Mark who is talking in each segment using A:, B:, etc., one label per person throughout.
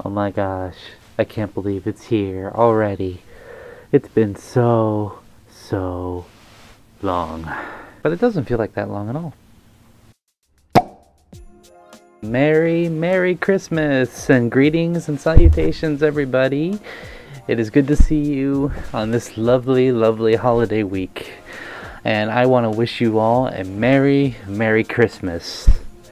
A: Oh my gosh, I can't believe it's here already. It's been so, so long. But it doesn't feel like that long at all. Merry Christmas and greetings and salutations, everybody. It is good to see you on this lovely holiday week. And I want to wish you all a Merry Christmas.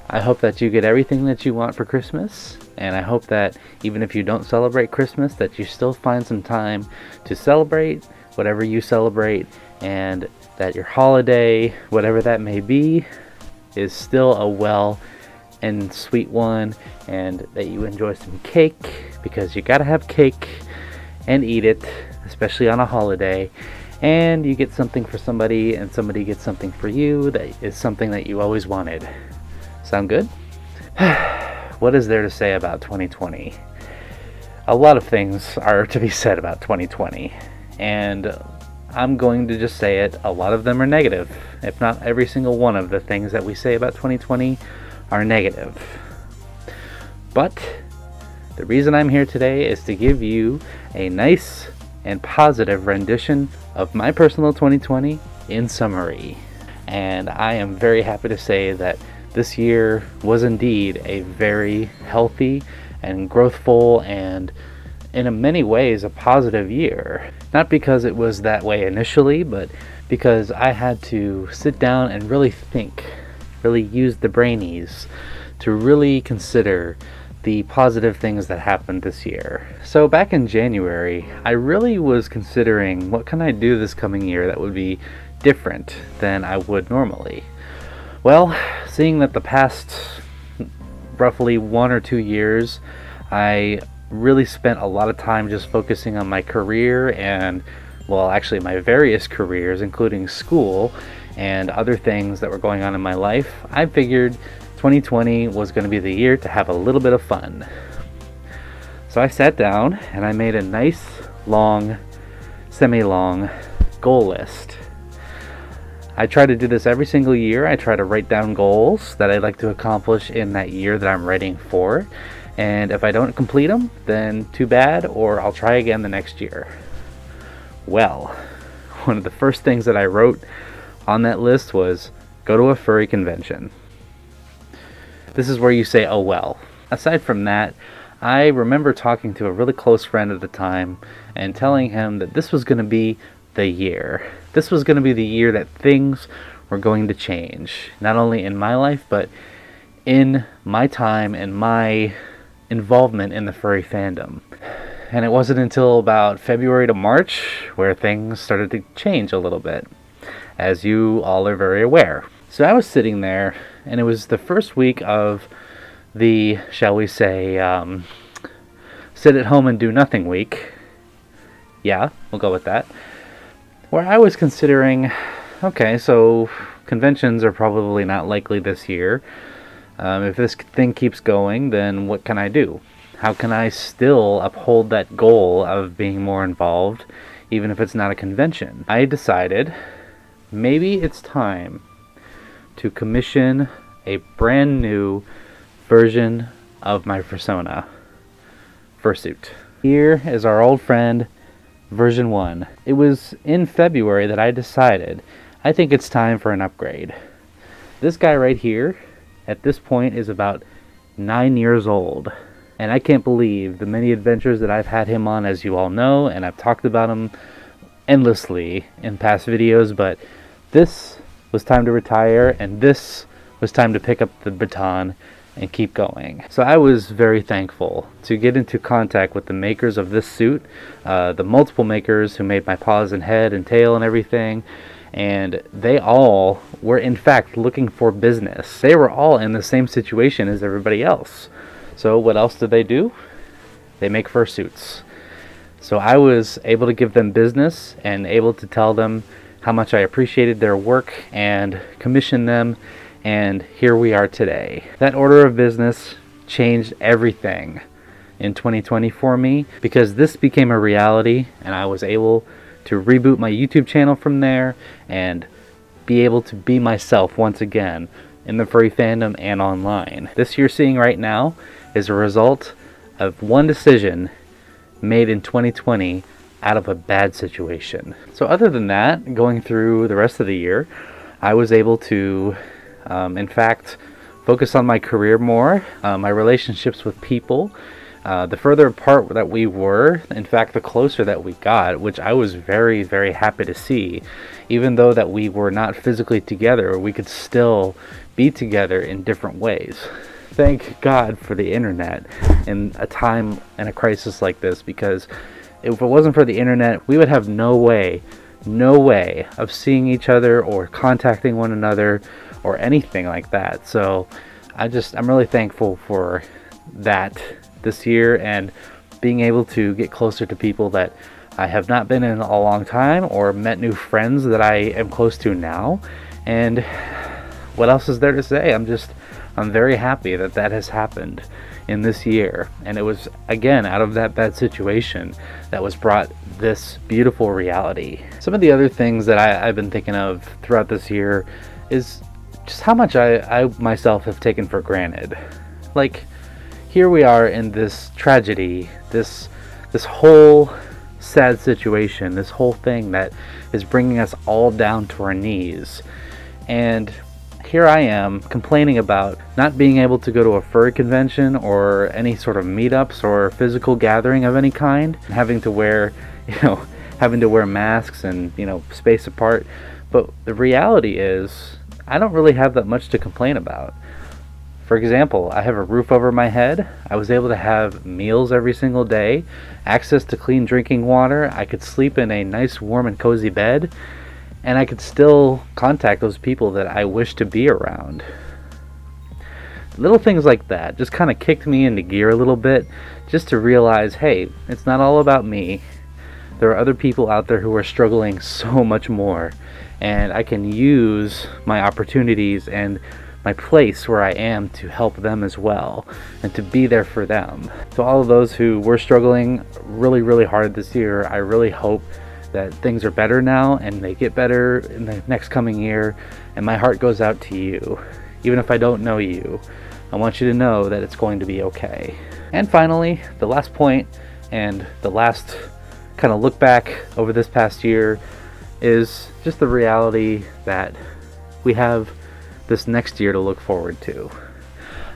A: I hope that you get everything that you want for Christmas, and I hope that even if you don't celebrate Christmas, that you still find some time to celebrate whatever you celebrate, and that your holiday, whatever that may be, is still a well and sweet one, and that you enjoy some cake, because you gotta have cake and eat it, especially on a holiday, and you get something for somebody and somebody gets something for you that is something that you always wanted. Sound good? What is there to say about 2020? A lot of things are to be said about 2020, and I'm going to just say it. A lot of them are negative. If not every single one of the things that we say about 2020 are negative. But the reason I'm here today is to give you a nice and positive rendition of my personal 2020 in summary. And I am very happy to say that this year was indeed a very healthy and growthful and in many ways a positive year. Not because it was that way initially, but because I had to sit down and really think, really use the brainies to really consider the positive things that happened this year. So back in January, I really was considering what can I do this coming year that would be different than I would normally. Well, seeing that the past roughly 1 or 2 years, I really spent a lot of time just focusing on my career and, well, actually my various careers, including school and other things that were going on in my life, I figured 2020 was going to be the year to have a little bit of fun. So I sat down and I made a nice, long, semi-long goal list. I try to do this every single year. I try to write down goals that I'd like to accomplish in that year that I'm writing for. And if I don't complete them, then too bad, or I'll try again the next year. Well, one of the first things that I wrote on that list was go to a furry convention. This is where you say, oh well. Aside from that, I remember talking to a really close friend at the time and telling him that this was going to be the year. This was going to be the year that things were going to change, not only in my life, but in my time and my involvement in the furry fandom. And it wasn't until about February to March where things started to change a little bit, as you all are very aware. So I was sitting there, and it was the first week of the, shall we say, sit at home and do nothing week. Yeah, we'll go with that. Where I was considering, okay, so conventions are probably not likely this year. If this thing keeps going, then what can I do? How can I still uphold that goal of being more involved, even if it's not a convention? I decided maybe it's time to commission a brand new version of my persona, Fursuit. Here is our old friend, version 1. It was in February that I decided I think it's time for an upgrade. This guy right here at this point is about 9 years old, and I can't believe the many adventures that I've had him on, as you all know, and I've talked about him endlessly in past videos, but this was time to retire, and this was time to pick up the baton and keep going. So I was very thankful to get into contact with the makers of this suit, the multiple makers who made my paws and head and tail and everything, and they all were in fact looking for business. They were all in the same situation as everybody else. So what else did they do? They make fursuits. So I was able to give them business and able to tell them how much I appreciated their work and commission them, and here we are today. That order of business changed everything in 2020 for me, because this became a reality and I was able to reboot my YouTube channel from there and be able to be myself once again in the furry fandom and online. This you're seeing right now is a result of one decision made in 2020 out of a bad situation. So other than that, going through the rest of the year, I was able to, in fact, focus on my career more, my relationships with people. The further apart that we were, in fact, the closer that we got, which I was very, very happy to see. Even though that we were not physically together, we could still be together in different ways. Thank God for the internet in a time and a crisis like this, because if it wasn't for the internet, we would have no way of seeing each other or contacting one another or anything like that. So I'm really thankful for that this year, and being able to get closer to people that I have not been in a long time, or met new friends that I am close to now. And what else is there to say? I'm very happy that that has happened in this year, and it was, again, out of that bad situation that was brought this beautiful reality. Some of the other things that I've been thinking of throughout this year is just how much I myself have taken for granted. Like, here we are in this tragedy, this whole sad situation, this whole thing that is bringing us all down to our knees. And here I am complaining about not being able to go to a furry convention or any sort of meetups or physical gathering of any kind, having to wear masks and, space apart. But the reality is, I don't really have that much to complain about. For example, I have a roof over my head. I was able to have meals every single day, access to clean drinking water. I could sleep in a nice, warm, and cozy bed, and I could still contact those people that I wish to be around. Little things like that just kind of kicked me into gear a little bit, just to realize, hey, it's not all about me. There are other people out there who are struggling so much more, and I can use my opportunities and my place where I am to help them as well, and to be there for them. To all of those who were struggling really, really hard this year, I really hope that things are better now and they get better in the next coming year, and my heart goes out to you. Even if I don't know you, I want you to know that it's going to be okay. And finally, the last point and the last kind of look back over this past year is just the reality that we have this next year to look forward to.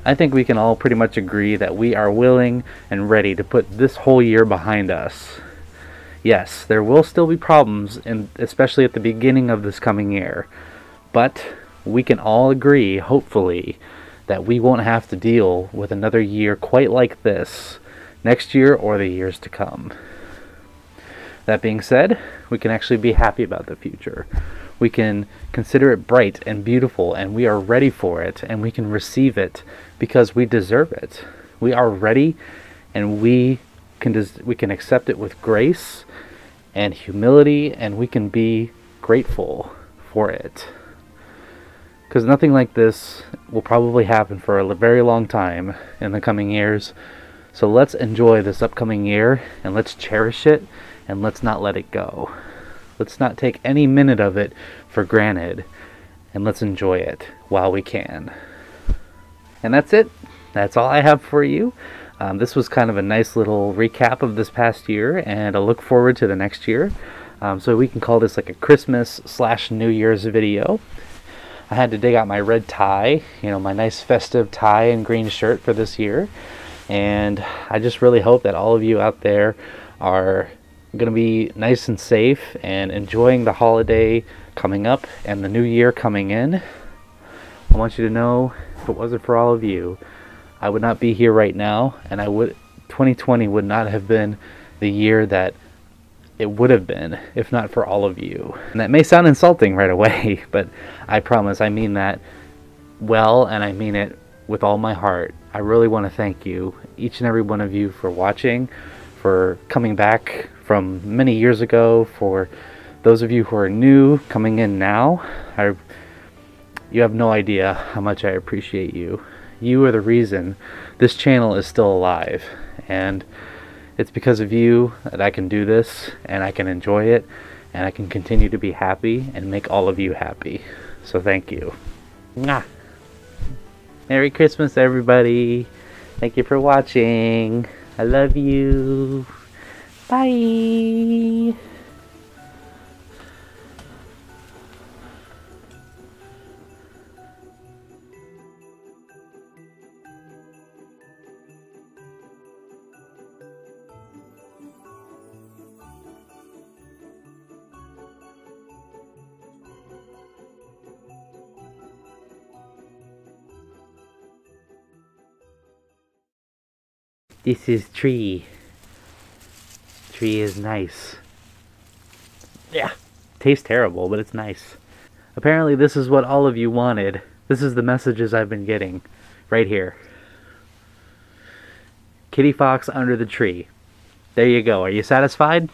A: I think we can all pretty much agree that we are willing and ready to put this whole year behind us. Yes, there will still be problems, especially at the beginning of this coming year, but we can all agree, hopefully, that we won't have to deal with another year quite like this next year or the years to come. That being said, we can actually be happy about the future. We can consider it bright and beautiful, and we are ready for it, and we can receive it because we deserve it. We are ready, and we can accept it with grace and humility, and we can be grateful for it. Because nothing like this will probably happen for a very long time in the coming years. So let's enjoy this upcoming year, and let's cherish it, and let's not let it go. Let's not take any minute of it for granted, and let's enjoy it while we can. And that's it. That's all I have for you. This was kind of a nice little recap of this past year, and a look forward to the next year. So we can call this like a Christmas/New Year's video. I had to dig out my red tie, my nice festive tie and green shirt for this year. And I just really hope that all of you out there are going to be nice and safe and enjoying the holiday coming up and the new year coming in. I want you to know, if it wasn't for all of you, I would not be here right now, and 2020 would not have been the year that it would have been if not for all of you. And that may sound insulting right away, but I promise I mean that well, and I mean it with all my heart. I really want to thank you, each and every one of you, for watching, for coming back from many years ago, for those of you who are new coming in now. You have no idea how much I appreciate you. You are the reason this channel is still alive, and it's because of you that I can do this, and I can enjoy it, and I can continue to be happy and make all of you happy. So thank you. Mwah. Merry Christmas, everybody. Thank you for watching. I love you. Bye. This is Tree. Tree is nice. Yeah. Tastes terrible, but it's nice. Apparently this is what all of you wanted. This is the messages I've been getting. Right here. Kitty Fox under the tree. There you go. Are you satisfied?